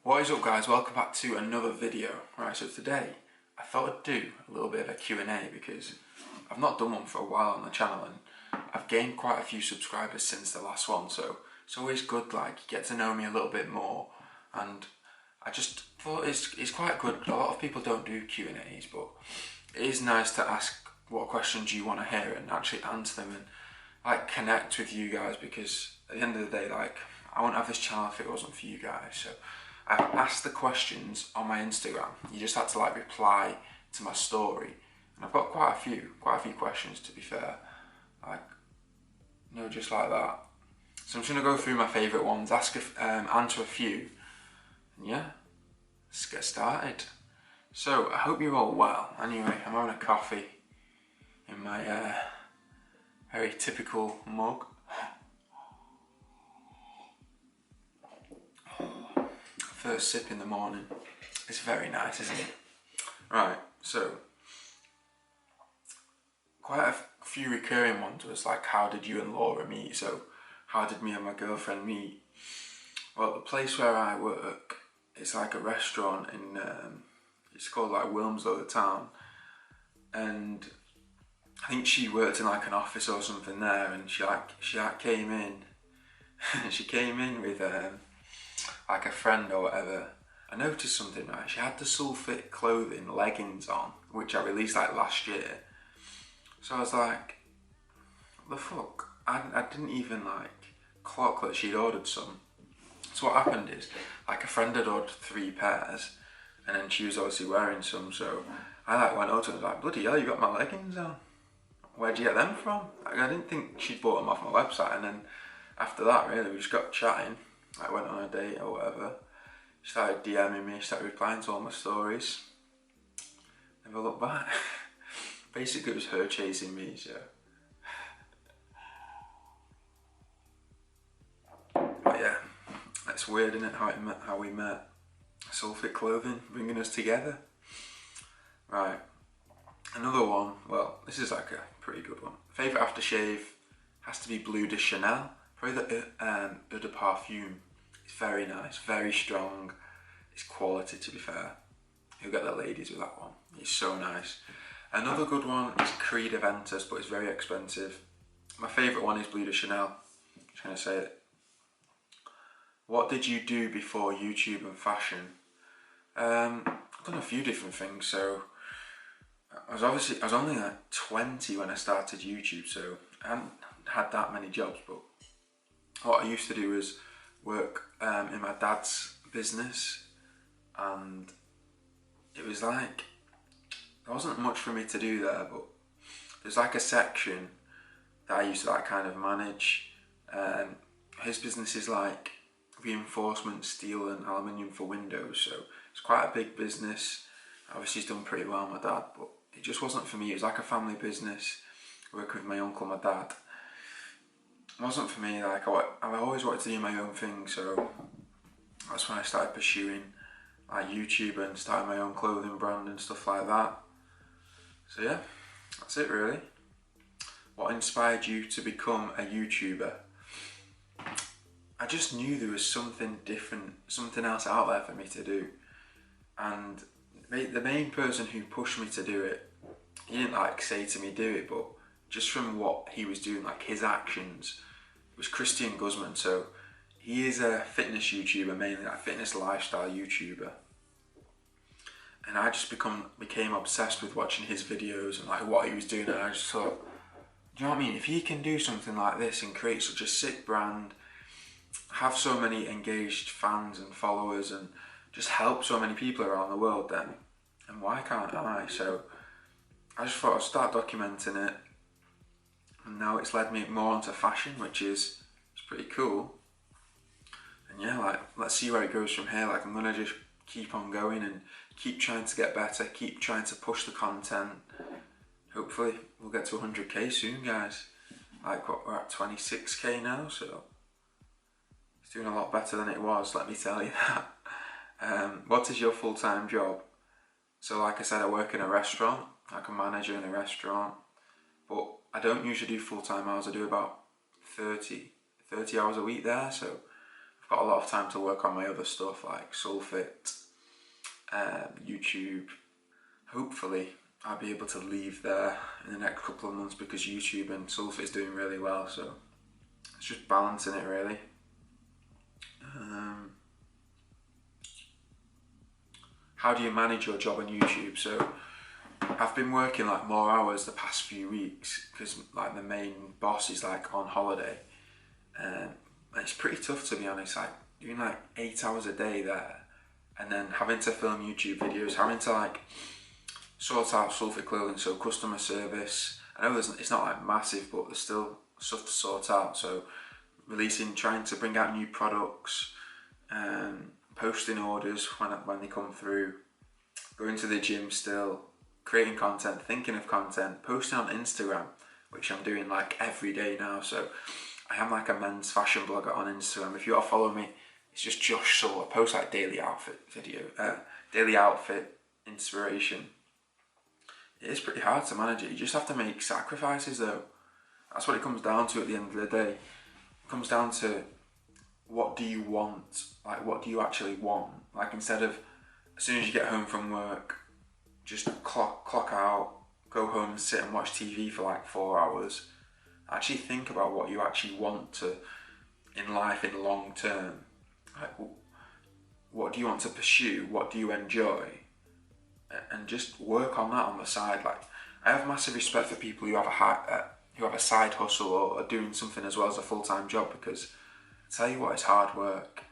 What is up, guys? Welcome back to another video. Right, so today I thought I'd do a little bit of a Q&A because I've not done one for a while on the channel and I've gained quite a few subscribers since the last one, so it's always good, like, you get to know me a little bit more, and I just thought it's quite good. A lot of people don't do Q&As, but it is nice to ask what questions you want to hear and actually answer them and like connect with you guys, because at the end of the day, like, I wouldn't have this channel if it wasn't for you guys. So I've asked the questions on my Instagram. You just had to like reply to my story, and I've got quite a few questions, to be fair, like, you know, just like that. So I'm just gonna go through my favourite ones, answer a few, and yeah, let's get started. So I hope you're all well. Anyway, I'm having a coffee in my very typical mug. First sip in the morning. It's very nice, isn't it? Right, so quite a few recurring ones was like, how did you and Laura meet? So how did me and my girlfriend meet? Well, the place where I work, it's like a restaurant in it's called like Wilmslow, the town, and I think she worked in like an office or something there, and she came in she came in with like a friend or whatever. I noticed something, right? She had the Sullivan clothing leggings on, which I released like last year. So I was like, what the fuck? I didn't even like clock that she'd ordered some. So what happened is, like, a friend had ordered 3 pairs, and then she was obviously wearing some, so I like went up to her and was like, bloody hell, you got my leggings on? Where'd you get them from? Like, I didn't think she'd bought them off my website. And then after that, really, we just got chatting. I went on a date or whatever. She started DMing me, started replying to all my stories. Never looked back. Basically, it was her chasing me, so. But yeah, that's weird, isn't it, how we met. Sulfit clothing bringing us together. Right, another one. Well, this is like a pretty good one. Favourite aftershave has to be Bleu de Chanel. Probably the Eau de Parfum. It's very nice, very strong. It's quality, to be fair. You'll get the ladies with that one. It's so nice. Another good one is Creed Aventus, but it's very expensive. My favourite one is Bleu de Chanel. I'm just going to say it. What did you do before YouTube and fashion? I've done a few different things. So I was only like 20 when I started YouTube, so I hadn't had that many jobs. But what I used to do was work in my dad's business, and it was like, there wasn't much for me to do there, but there's like a section that I used to like kind of manage. His business is like reinforcement steel and aluminium for windows, so it's quite a big business. Obviously he's done pretty well, my dad, but it just wasn't for me. It was like a family business, working with my uncle, my dad. It wasn't for me. Like, I always wanted to do my own thing, so that's when I started pursuing like YouTube and starting my own clothing brand and stuff like that. So yeah, that's it really. What inspired you to become a YouTuber? I just knew there was something different, something else out there for me to do, and the main person who pushed me to do it, he didn't like say to me do it, but just from what he was doing, like his actions, it was Christian Guzman. So he is a fitness YouTuber, mainly like fitness lifestyle YouTuber, and I just became obsessed with watching his videos and like what he was doing, and I just thought, do you know what I mean? If he can do something like this and create such a sick brand, have so many engaged fans and followers, and just help so many people around the world, then, and why can't I? So I just thought I'd start documenting it, and now it's led me more onto fashion, which is pretty cool. And yeah, like, let's see where it goes from here. Like, I'm gonna just keep on going and keep trying to get better, keep trying to push the content. Hopefully we'll get to 100k soon, guys. Like, what, we're at 26k now, so it's doing a lot better than it was, let me tell you that. What is your full-time job? So like I said, I work in a restaurant, like a manager in a restaurant, but I don't usually do full-time hours. I do about 30 hours a week there, so I've got a lot of time to work on my other stuff like Sulfit, YouTube. Hopefully I'll be able to leave there in the next couple of months because YouTube and Sulfit is doing really well, so it's just balancing it really. How do you manage your job on YouTube? So I've been working like more hours the past few weeks because like the main boss is like on holiday, and it's pretty tough to be honest, like doing like 8 hours a day there and then having to film YouTube videos, having to like sort out Sulfit clothing, so customer service. I know it's not like massive, but there's still stuff to sort out, so trying to bring out new products, posting orders when they come through, going to the gym still, creating content, thinking of content, posting on Instagram, which I'm doing like every day now. So I am like a men's fashion blogger on Instagram. If you want to follow me, it's just Josh Sull. I post like daily outfit inspiration. It is pretty hard to manage it. You just have to make sacrifices though. That's what it comes down to at the end of the day. It comes down to what do you want? Like what do you actually want? Like instead of as soon as you get home from work, just clock out, go home and sit and watch TV for like 4 hours. Actually think about what you actually want to in life in the long term. Like what do you want to pursue? What do you enjoy? And just work on that on the side. Like I have massive respect for people who have a side hustle or are doing something as well as a full-time job, because I tell you what, it's hard work.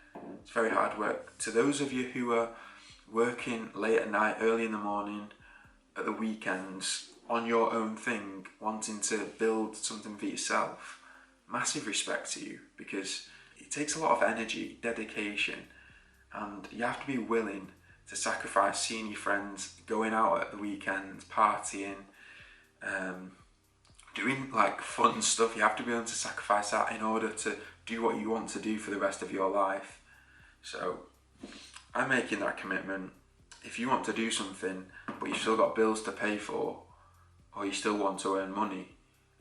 It's very hard work. To those of you who are working late at night, early in the morning, at the weekends, on your own thing, wanting to build something for yourself, massive respect to you, because it takes a lot of energy, dedication, and you have to be willing to sacrifice seeing your friends, going out at the weekends, partying, doing like fun stuff. You have to be willing to sacrifice that in order to do what you want to do for the rest of your life. So I'm making that commitment. If you want to do something but you've still got bills to pay for, or you still want to earn money,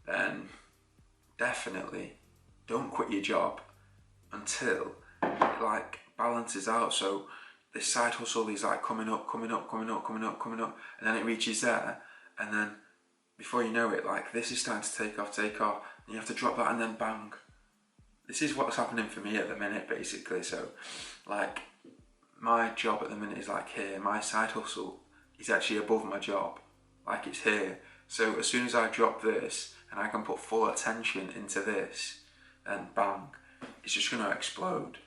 then definitely don't quit your job until it like balances out. So this side hustle is like coming up, and then it reaches there, and then before you know it, like this is starting to take off, and you have to drop that, and then bang. This is what's happening for me at the minute, basically. So like my job at the minute is like here, my side hustle is actually above my job, like it's here. So as soon as I drop this and I can put full attention into this, then bang, it's just going to explode.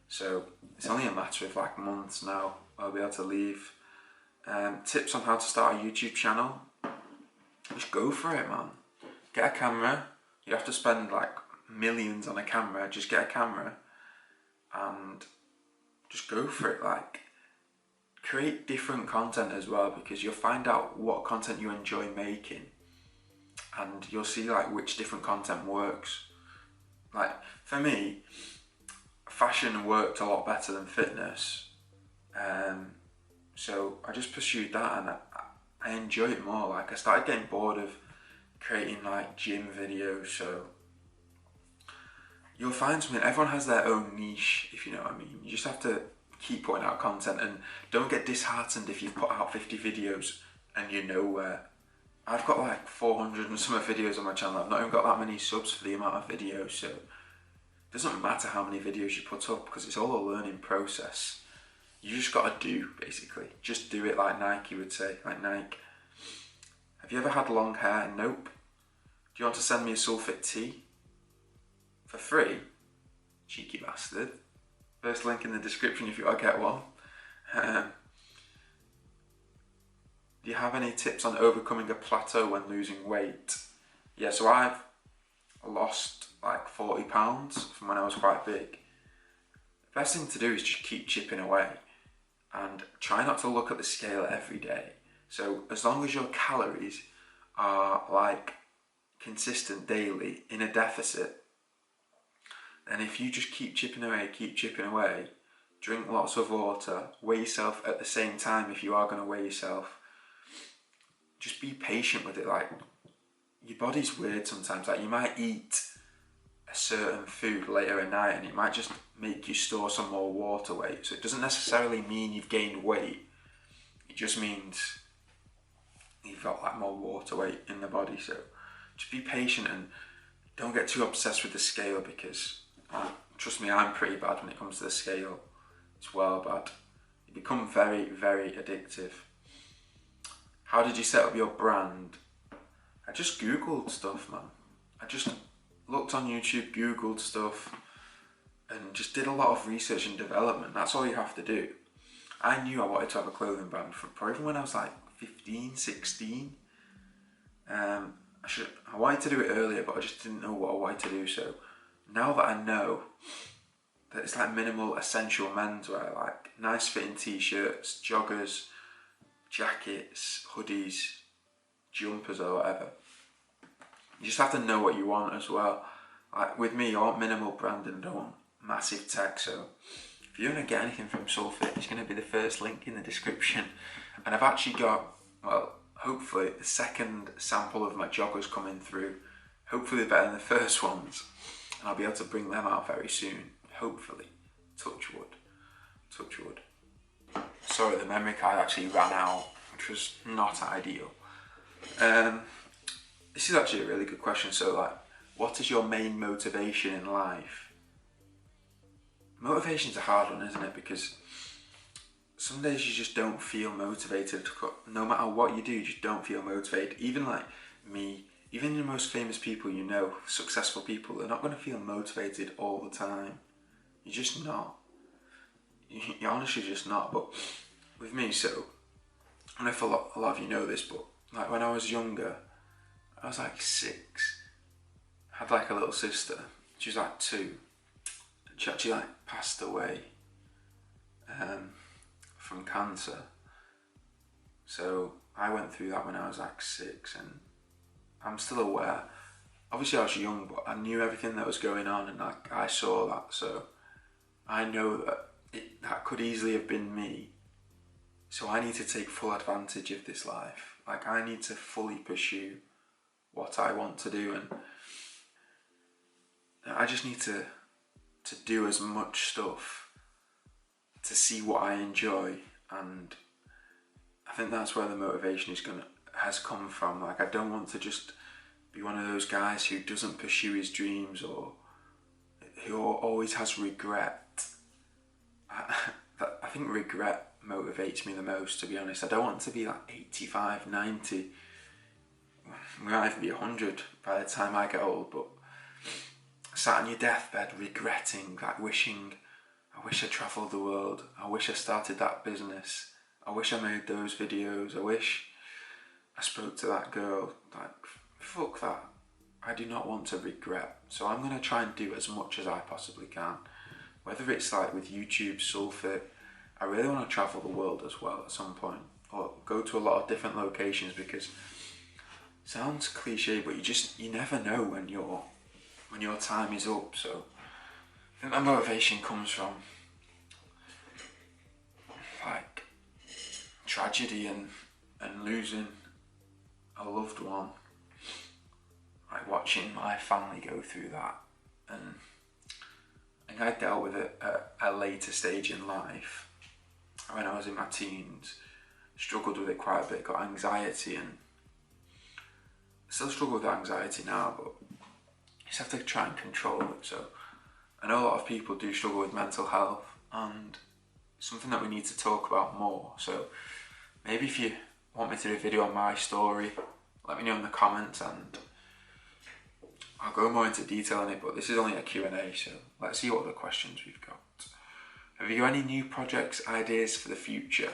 So it's only a matter of like months now I'll be able to leave. Tips on how to start a YouTube channel: just go for it, man. Get a camera. You have to spend like millions on a camera. Just get a camera and just go for it. Like create different content as well, because you'll find out what content you enjoy making, and you'll see like which different content works. Like for me, fashion worked a lot better than fitness, so I just pursued that, and I enjoy it more. Like I started getting bored of creating like gym videos, so you'll find something. Everyone has their own niche, if you know what I mean. You just have to keep putting out content, and don't get disheartened if you've put out 50 videos and you're nowhere. I've got like 400 and some videos on my channel. I've not even got that many subs for the amount of videos, so it doesn't matter how many videos you put up, because it's all a learning process. You just got to do, basically. Just do it, like Nike would say. Like Nike. Have you ever had long hair? Nope. Do you want to send me a Sulfit tee? For free? Cheeky bastard. First link in the description if you want to get one. Do you have any tips on overcoming a plateau when losing weight? Yeah, so I've lost like 40 pounds from when I was quite big. The best thing to do is just keep chipping away and try not to look at the scale every day. So as long as your calories are like consistent daily in a deficit, then if you just keep chipping away, drink lots of water, weigh yourself at the same time if you are going to weigh yourself, just be patient with it. Like your body's weird sometimes. Like you might eat a certain food later at night, and it might just make you store some more water weight. So it doesn't necessarily mean you've gained weight. It just means you've got like more water weight in the body. So just be patient and don't get too obsessed with the scale, because trust me, I'm pretty bad when it comes to the scale. It's well bad. You become very, very addictive. How did you set up your brand? I just Googled stuff, man. I just looked on YouTube, Googled stuff, and just did a lot of research and development. That's all you have to do. I knew I wanted to have a clothing brand from probably when I was like 15, 16. I wanted to do it earlier, but I just didn't know what I wanted to do. So now that I know that it's like minimal essential menswear, like nice fitting t-shirts, joggers, jackets, hoodies, jumpers or whatever. You just have to know what you want as well. Like with me, I want minimal branding, I don't want massive tech. So if you're going to get anything from Sulfit, it's going to be the first link in the description. And I've actually got, well, hopefully the second sample of my joggers coming through. Hopefully better than the first ones. And I'll be able to bring them out very soon. Hopefully. Touch wood. Touch wood. Sorry, the memory card actually ran out, which was not ideal. This is actually a really good question. So like, what is your main motivation in life? Motivation's a hard one, isn't it? Because some days you just don't feel motivated. No matter what you do, you just don't feel motivated. Even like me, even the most famous people you know, successful people, they're not going to feel motivated all the time. You're just not. You're honestly just not. But with me, so, I don't know if a lot of you know this, but like when I was younger, I was like 6. I had like a little sister. She was like 2. She actually like passed away from cancer. So I went through that when I was like 6, and I'm still aware. Obviously I was young, but I knew everything that was going on, and like I saw that. So I know that that could easily have been me. So I need to take full advantage of this life. Like I need to fully pursue what I want to do, and I just need to do as much stuff to see what I enjoy. And I think that's where the motivation has come from. Like I don't want to just be one of those guys who doesn't pursue his dreams, or who always has regret. I think regret motivates me the most, to be honest. I don't want to be like 85, 90. We might even be 100 by the time I get old, but sat on your deathbed regretting, like wishing, I wish I travelled the world, I wish I started that business, I wish I made those videos, I wish I spoke to that girl. Like, fuck that. I do not want to regret. So I'm going to try and do as much as I possibly can. Whether it's like with YouTube, Sulfit, I really want to travel the world as well at some point, or go to a lot of different locations, because sounds cliche, but you never know when your time is up. So I think that motivation comes from like tragedy and losing a loved one, like watching my family go through that. And I think I dealt with it at a later stage in life, when I was in my teens. Struggled with it quite a bit, got anxiety, and still struggle with anxiety now, but you just have to try and control it. So I know a lot of people do struggle with mental health, and something that we need to talk about more. So maybe if you want me to do a video on my story, let me know in the comments, and I'll go more into detail on it. But this is only a Q&A, so let's see what other questions we've got. Have you got any new projects, ideas for the future?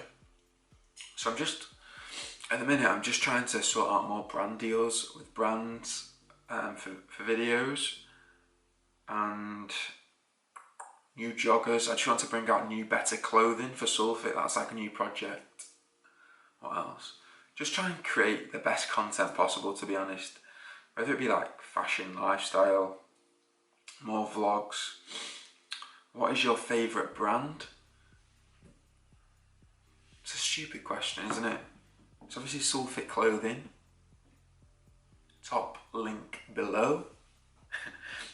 So at the minute, I'm just trying to sort out more brand deals with brands for videos, and new joggers. I just want to bring out new, better clothing for Sulfit. That's like a new project. What else? Just try and create the best content possible, to be honest. Whether it be like fashion, lifestyle, more vlogs. What is your favourite brand? It's a stupid question, isn't it? It's obviously Sulfit clothing. Top link below.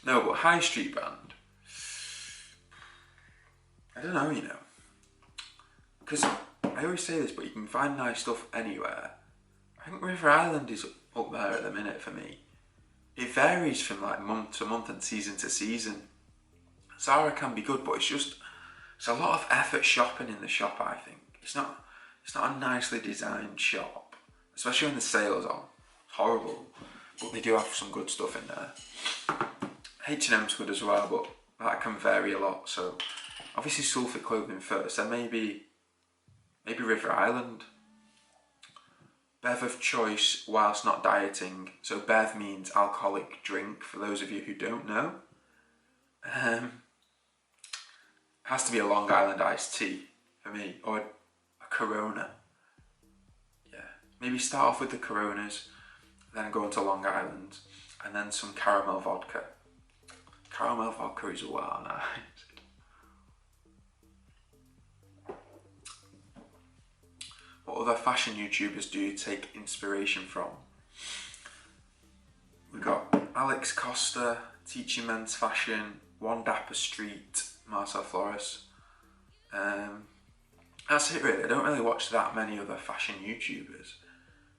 No, but high street brand. I don't know, you know. Because I always say this, but you can find nice stuff anywhere. I think River Island is up there at the minute for me. It varies from like month to month and season to season. Zara can be good, but it's a lot of effort shopping in the shop, I think. It's not a nicely designed shop, especially when the sale's on. It's horrible, but they do have some good stuff in there. H&M's good as well, but that can vary a lot. So obviously Sulfit clothing first, then maybe River Island. Bev of choice whilst not dieting. So Bev means alcoholic drink, for those of you who don't know. Has to be a Long Island iced tea for me, or a Corona. Yeah, maybe start off with the Coronas, then go into Long Island, and then some caramel vodka. Caramel vodka is well nice. What other fashion YouTubers do you take inspiration from? We've got Alex Costa, Teaching Men's Fashion, One Dapper Street, Marcel Flores. That's it really. I don't really watch that many other fashion YouTubers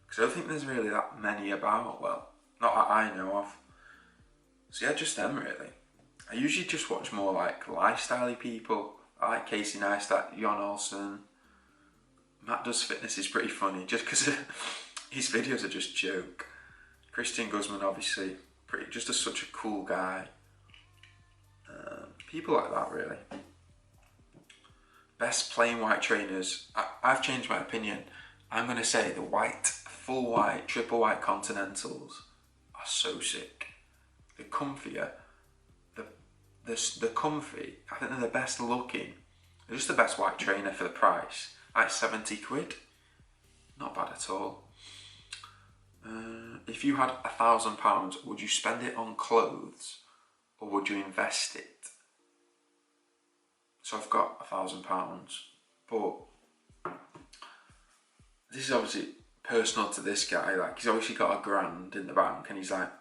because I don't think there's really that many about. Well, not that I know of. So yeah, just them really. I usually just watch more like lifestyle-y people. I like Casey Neistat, Jon Olsen. Matt Does Fitness is pretty funny just because his videos are just joke. Christian Guzman obviously, such a cool guy. People like that really. Best plain white trainers. I've changed my opinion. I'm going to say the white, full white, triple white Continentals are so sick. They're comfier. They're comfy. I think they're the best looking. They're just the best white trainer for the price. Like 70 quid. Not bad at all. If you had £1,000, would you spend it on clothes or would you invest it? So I've got £1,000, but this is obviously personal to this guy. Like, he's obviously got £1,000 in the bank and he's like,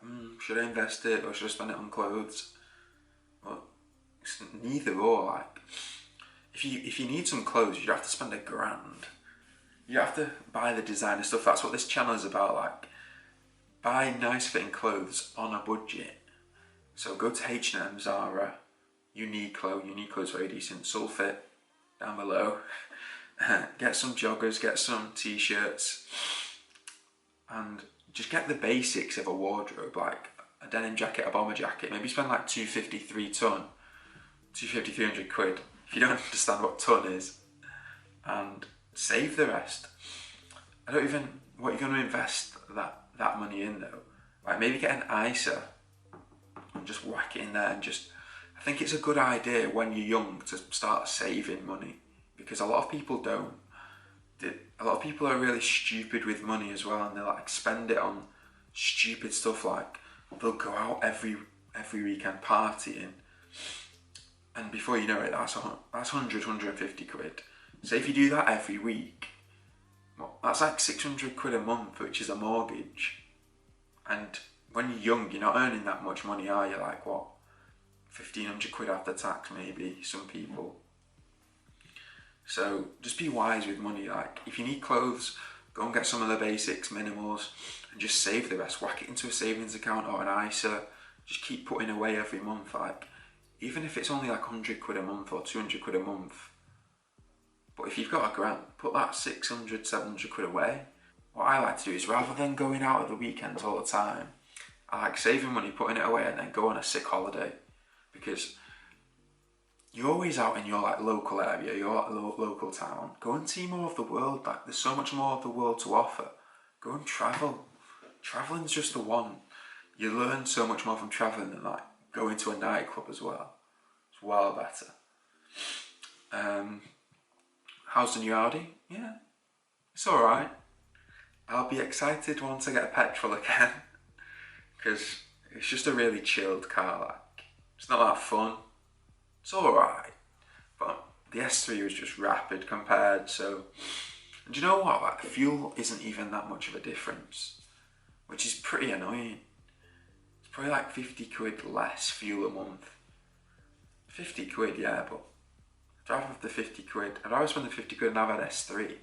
should I invest it or should I spend it on clothes? Well, it's neither or. Like, if you need some clothes, you have to spend £1,000. You have to buy the designer stuff. That's what this channel is about. Like, buy nice fitting clothes on a budget. So go to H&M, Zara, Uniqlo's very decent, Sulfit down below. Get some joggers, get some t-shirts, and just get the basics of a wardrobe, like a denim jacket, a bomber jacket. Maybe spend like 250, 300 quid if you don't understand what ton is, and save the rest. I don't even what you're going to invest that money in though. Like, maybe get an ISA and just whack it in there, and just, I think it's a good idea when you're young to start saving money, because a lot of people don't. A lot of people are really stupid with money as well, and they like spend it on stupid stuff. Like, they'll go out every weekend partying, and before you know it, that's 100, 150 quid. So if you do that every week, well, that's like 600 quid a month, which is a mortgage. And when you're young, you're not earning that much money, are you? Like, what, 1,500 quid after tax, maybe, some people. So just be wise with money. Like, if you need clothes, go and get some of the basics, minimals, and just save the rest. Whack it into a savings account or an ISA. Just keep putting away every month. Like, even if it's only like 100 quid a month or 200 quid a month. But if you've got £1,000, put that 600, 700 quid away. What I like to do is, rather than going out at the weekends all the time, I like saving money, putting it away, and then go on a sick holiday. Because you're always out in your like local area, your local town. Go and see more of the world. Like, there's so much more of the world to offer. Go and travel. Traveling's just the one. You learn so much more from travelling than like going to a nightclub as well. It's well better. How's the new Audi? Yeah, it's alright. I'll be excited once I get a petrol again, because it's just a really chilled car. Like, it's not that fun. It's alright, but the S3 was just rapid compared. So, and do you know what? Like, the fuel isn't even that much of a difference, which is pretty annoying. It's probably like 50 quid less fuel a month. 50 quid, yeah, but I'd rather have the 50 quid. I'd rather spend the 50 quid and have an S3.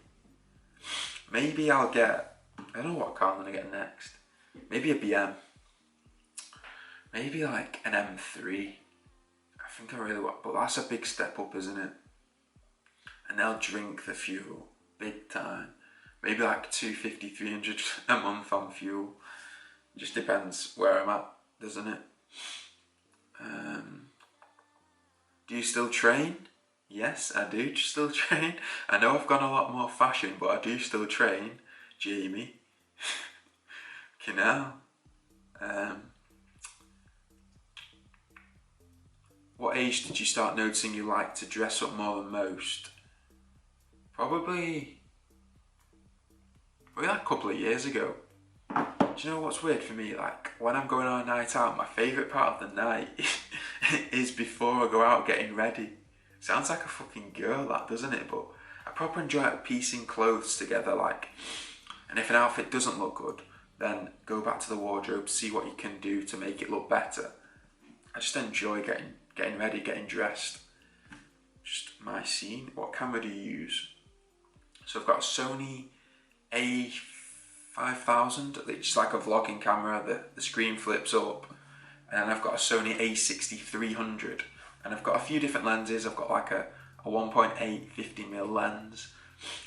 Maybe I'll get, I don't know what car I'm going to get next. Maybe a BM. Maybe like an M3. I think I really want, but that's a big step up, isn't it? And they'll drink the fuel big time. Maybe like 250, 300 a month on fuel. It just depends where I'm at, doesn't it? Do you still train? Yes, I do still train. I know I've gone a lot more fashion, but I do still train. Jamie. Canal. What age did you start noticing you like to dress up more than most? Probably like a couple of years ago. Do you know what's weird for me? Like, when I'm going on a night out, my favourite part of the night is before I go out getting ready. Sounds like a fucking girl, that, doesn't it? But I proper enjoy like piecing clothes together, like, and if an outfit doesn't look good, then go back to the wardrobe, see what you can do to make it look better. I just enjoy getting ready, getting dressed. Just my scene. What camera do you use? So I've got a Sony A5000, which is like a vlogging camera. The screen flips up. And then I've got a Sony A6300. And I've got a few different lenses. I've got like a 1.8 50mm lens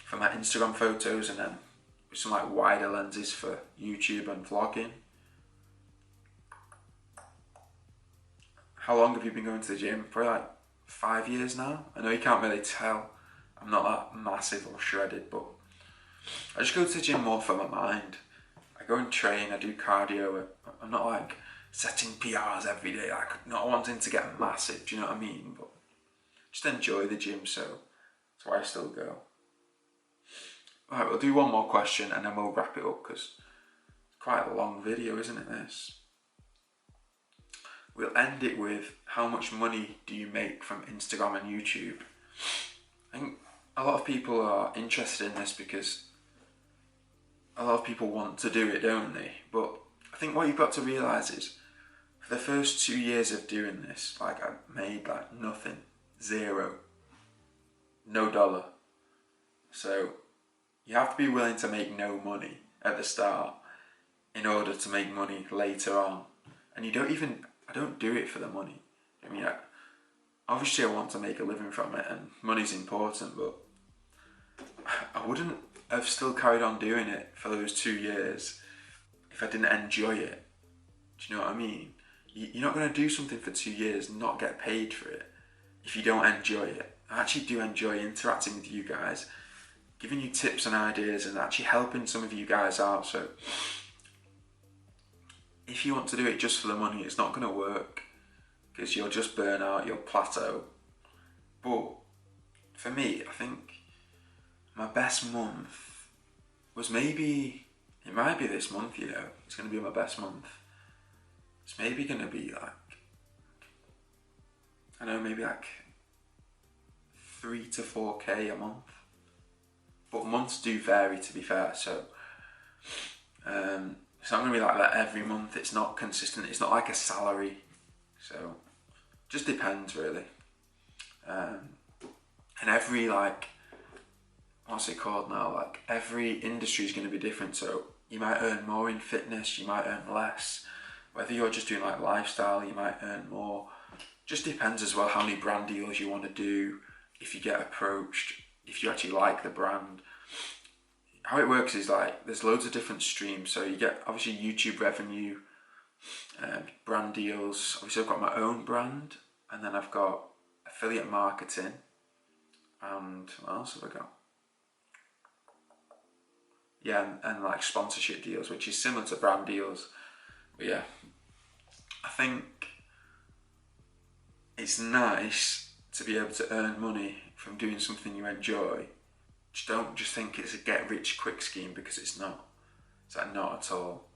for my Instagram photos, and then some like wider lenses for YouTube and vlogging. How long have you been going to the gym? Probably like 5 years now. I know you can't really tell. I'm not that massive or shredded, but I just go to the gym more for my mind. I go and train, I do cardio. I'm not like setting PRs every day, like not wanting to get massive, do you know what I mean? But just enjoy the gym, so that's why I still go. Alright, we'll do one more question and then we'll wrap it up, because it's quite a long video, isn't it, this? We'll end it with, how much money do you make from Instagram and YouTube? I think a lot of people are interested in this because a lot of people want to do it, don't they? But I think what you've got to realise is, for the first 2 years of doing this, like, I made like nothing, zero, no dollar. So you have to be willing to make no money at the start in order to make money later on. And I don't do it for the money. I mean, obviously I want to make a living from it and money's important, but I wouldn't have still carried on doing it for those 2 years if I didn't enjoy it. Do you know what I mean? You're not going to do something for 2 years and not get paid for it if you don't enjoy it. I actually do enjoy interacting with you guys, giving you tips and ideas and actually helping some of you guys out. So if you want to do it just for the money, it's not going to work, because you'll just burn out, you'll plateau. But for me, I think my best month was maybe, it might be this month, you know, it's going to be my best month. It's maybe going to be like, I don't know, maybe like 3 to 4k a month. But months do vary, to be fair, so it's not going to be like that every month. It's not consistent, it's not like a salary, so just depends really. And every, like, what's it called now, like every industry is going to be different, so you might earn more in fitness, you might earn less. Whether you're just doing like lifestyle, you might earn more. Just depends as well how many brand deals you want to do, if you get approached, if you actually like the brand. How it works is like there's loads of different streams. So you get obviously YouTube revenue, brand deals. Obviously I've got my own brand, and then I've got affiliate marketing, and what else have I got? Yeah, and like sponsorship deals, which is similar to brand deals. But yeah, I think it's nice to be able to earn money from doing something you enjoy. Don't just think it's a get rich quick scheme, because it's not. It's like not at all.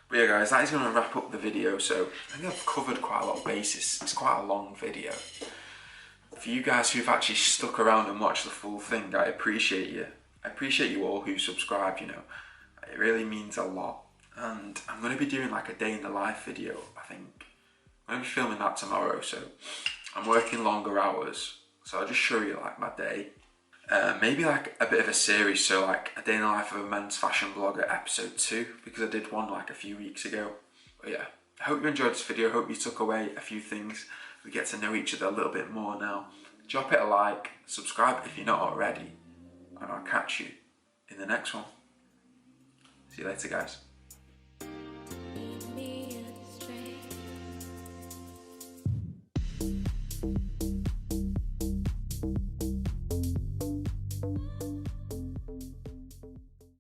But yeah guys, that is going to wrap up the video. So I think I've covered quite a lot of bases. It's quite a long video. For you guys who've actually stuck around and watched the full thing, I appreciate you. I appreciate you all who subscribe, you know. It really means a lot. and I'm going to be doing like a day in the life video. I think I'm going to be filming that tomorrow, so I'm working longer hours, so I'll just show you like my day. Maybe like a bit of a series, so like a day in the life of a men's fashion blogger episode 2, because I did one like a few weeks ago. But yeah, I hope you enjoyed this video. I hope you took away a few things. We get to know each other a little bit more now. Drop it a like, subscribe if you're not already, and I'll catch you in the next one. See you later, guys.